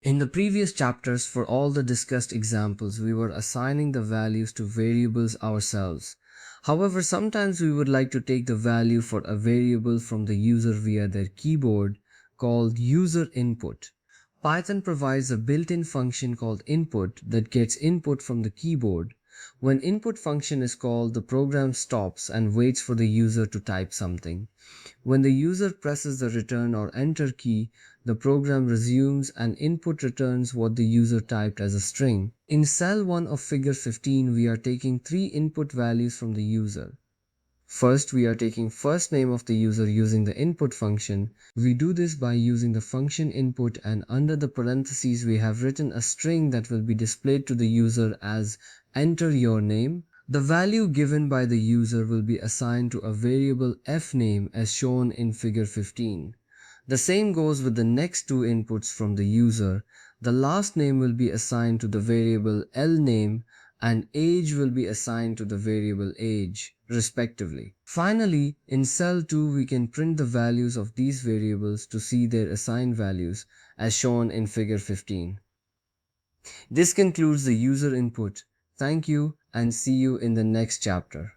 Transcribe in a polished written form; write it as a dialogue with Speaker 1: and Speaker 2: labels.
Speaker 1: In the previous chapters, for all the discussed examples, we were assigning the values to variables ourselves. However, sometimes we would like to take the value for a variable from the user via their keyboard called user input. Python provides a built-in function called input that gets input from the keyboard. When input function is called, the program stops and waits for the user to type something. When the user presses the return or enter key, the program resumes and input returns what the user typed as a string. In cell 1 of figure 15, we are taking three input values from the user. First, we are taking first name of the user using the input function. We do this by using the function input, and under the parentheses we have written a string that will be displayed to the user as enter your name. The value given by the user will be assigned to a variable fname as shown in figure 15. The same goes with the next two inputs from the user. The last name will be assigned to the variable lname and age will be assigned to the variable age, respectively. Finally, in cell 2 we can print the values of these variables to see their assigned values as shown in figure 15. This concludes the user input. Thank you and see you in the next chapter.